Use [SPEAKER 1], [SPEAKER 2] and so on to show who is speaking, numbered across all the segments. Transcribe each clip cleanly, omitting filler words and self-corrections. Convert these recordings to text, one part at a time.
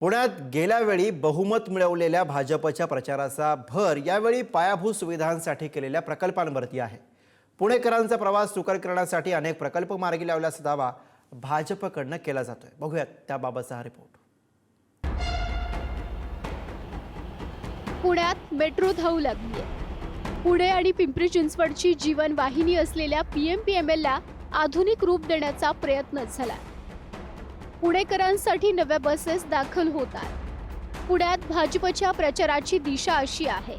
[SPEAKER 1] पुण्यात गेल्या वेळी बहुमत मिळवलेल्या भाजपच्या प्रचाराचा भर यावेळी पायाभूत सुविधांसाठी केलेल्या प्रकल्पांवरती आहे। पुणेकरांचा प्रवास सुकर करण्यासाठी अनेक प्रकल्प मार्गी लावल्याचा दावा भाजपकडून केला जातोय। बघूयात त्याबाबतचा हा रिपोर्ट।
[SPEAKER 2] पुण्यात मेट्रो धावू लागली आहे। पुणे आणि पिंपरी चिंचवडची जीवन वाहिनी असलेल्या पीएमपीएमएलला आधुनिक रूप देण्याचा प्रयत्न झाला। पुणेकरांसाठी नव्या बसेस दाखल होत आहेत। पुण्यात भाजपच्या प्रचाराची दिशा अशी आहे,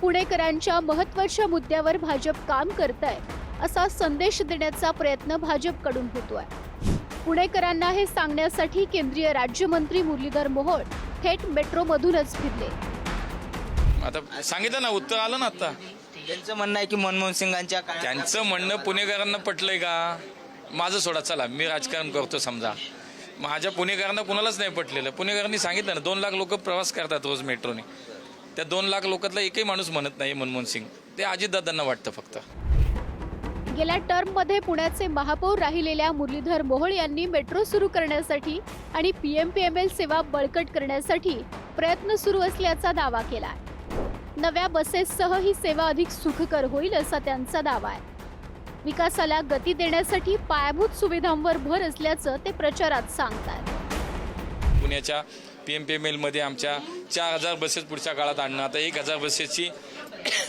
[SPEAKER 2] पुणेकरांच्या महत्त्वाच्या मुद्द्यावर भाजप काम करतंय असा संदेश देण्याचा प्रयत्न भाजपकडून होतोय। पुणेकरांना हे सांगण्यासाठी केंद्रीय राज्यमंत्री मुरलीधर मोहोळ थेट मेट्रोमधूनच फिरले।
[SPEAKER 3] आता सांगितलं ना, उत्तर आलं ना। आता
[SPEAKER 4] त्यांचं म्हणणं आहे की मनमोहन सिंगांच्या
[SPEAKER 3] त्यांचं म्हणणं पुणेकरांना पटलंय का? माझं सोडा, चला मी राजकारण करतो समजा, माझ्या पुणेकरांना कुणालाच नाही पटलेलं। पुणेकरांनी सांगितलं ना, 2 लाख लोक प्रवास करतात रोज मेट्रोने। त्या 2 लाख लोकातला एकही माणूस म्हणत नाही मनमोहन सिंग, ते अजितदादांना वाटतं फक्त।
[SPEAKER 2] गेल्या टर्ममध्ये पुण्याचे महापौर राहिलेल्या मुरलीधर मोहोळ यांनी मेट्रो सुरू करण्यासाठी आणि पीएमपीएमएल सेवा बळकट करण्यासाठी प्रयत्न सुरू असल्याचा दावा केला। नव्या बसेससह ही सेवा अधिक सुखकर होईल असा त्यांचा दावा आहे। विकासाला गती देण्यासाठी पायाभूत सुविधांवर भर असल्याचं ते प्रचारात सांगतात।
[SPEAKER 3] पुण्याच्या पीएमपीएमएलमध्ये आमच्या 4000 बसेस पुढच्या काळात आणणं, आता 1000 बसेसची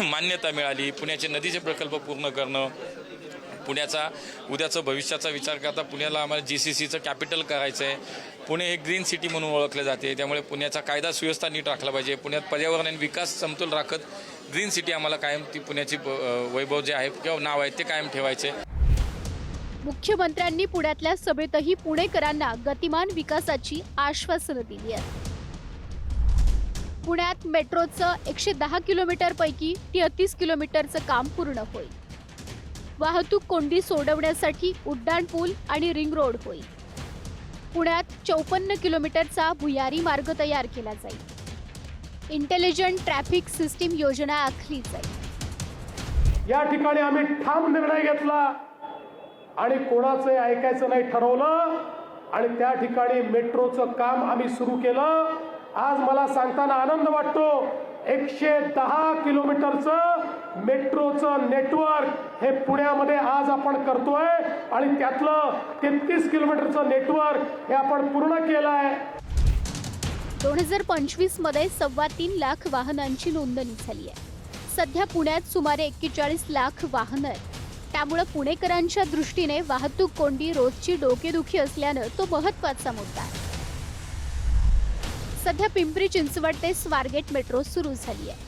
[SPEAKER 3] मान्यता मिळाली। पुण्याचे नदीचे प्रकल्प पूर्ण करणं, पुण्याचा उद्याचं भविष्याचा विचार करता पुण्याला आम्हाला जीसीसीचं कॅपिटल करायचं आहे। पुणे हे ग्रीन सिटी म्हणून ओळखले जाते, त्यामुळे पुण्याचा कायदा सुव्यवस्था नीट राखला पाहिजे। पुण्यात पर्यावरण आणि विकास समतोल राखत ग्रीन सिटी आम्हाला कायम ती पुण्याची वैभव जे आहे किंवा नाव आहे ते कायम ठेवायचे।
[SPEAKER 2] मुख्यमंत्र्यांनी पुण्यातल्या सभेतही पुणेकरांना गतिमान विकासाची आश्वासनं दिली आहेत। पुण्यात मेट्रोचं 110 किलोमीटर पैकी 33 किलोमीटरचं काम पूर्ण होईल। वाहतूक कोंडी सोडवण्यासाठी उड्डाण पूल आणि रिंग रोड होईल। पुण्यात 54 किलोमीटरचा भुयारी मार्ग तयार केला जाईल। इंटेलिजंट ट्रॅफिक सिस्टीम योजना आखली जाईल।
[SPEAKER 5] या ठिकाणी आम्ही ठाम निर्णय घेतला आणि कोणाचं ऐकायचं नाही ठरवलं आणि त्या ठिकाणी मेट्रोचं काम आम्ही सुरू केलं। आज मला सांगताना आनंद वाटतो, 110 किलोमीटरचं मेट्रोचं नेटवर्क हे पुण्यामध्ये आज आपण करतोय आणि त्यातलं 33 किलोमीटरचं नेटवर्क हे आपण पूर्ण केलं आहे।
[SPEAKER 2] 2025 मध्ये 3.25 लाख वाहनांची नोंदणी झाली आहे। सध्या पुण्यात सुमारे 41 लाख वाहनं आहेत। त्यामुळे पुणेकरांच्या दृष्टीने वाहतूक कोंडी रोजची डोकेदुखी असल्यानं तो महत्त्वाचा मुद्दा आहे। सध्या पिंपरी चिंचवड ते स्वारगेट मेट्रो सुरू झाली आहे।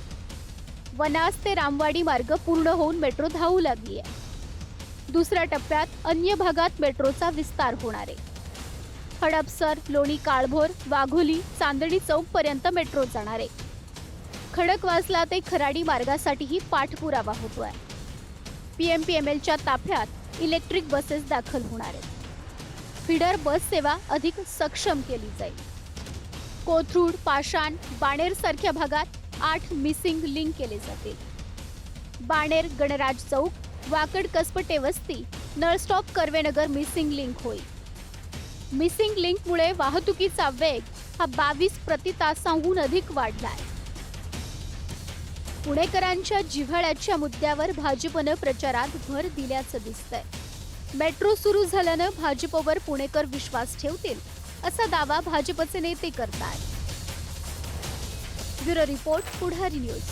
[SPEAKER 2] वनाज ते रामवाडी मार्ग पूर्ण होऊन मेट्रो धावू लागली आहे। दुसऱ्या टप्प्यात अन्य भागात मेट्रोचा विस्तार होणार आहे। हडपसर, लोणी काळभोर, वाघोली, चांदणी चौक पर्यंत मेट्रो जाणार आहे। खडकवासला ते खराडी मार्गासाठीही पाठपुरावा होतोय। पीएमपीएमएलच्या ताफ्यात इलेक्ट्रिक बसेस दाखल होणार आहेत। फीडर बस सेवा अधिक सक्षम केली जाईल। कोथरूड, पाषाण, बाणेर सारख्या भागात 8 मिसिंग लिंक केले जातील। बाणेर, गणराज चौक, वाकड कसपटे वस्ती, नळस्टॉप, कर्वेनगर मिसिंग लिंक होईल। मिसिंग लिंकमुळे वाहतुकीचा वेग हा 22 प्रति तासाहून अधिक वाढला आहे। पुणेकरांच्या जिव्हाळ्याच्या मुद्द्यावर भाजपनं प्रचारात भर दिल्याचं दिसतंय। मेट्रो सुरू झाल्यानं भाजपवर पुणेकर विश्वास ठेवतील असा दावा भाजपचे नेते करतात। ब्युरो रिपोर्ट, पुढारी न्यूज।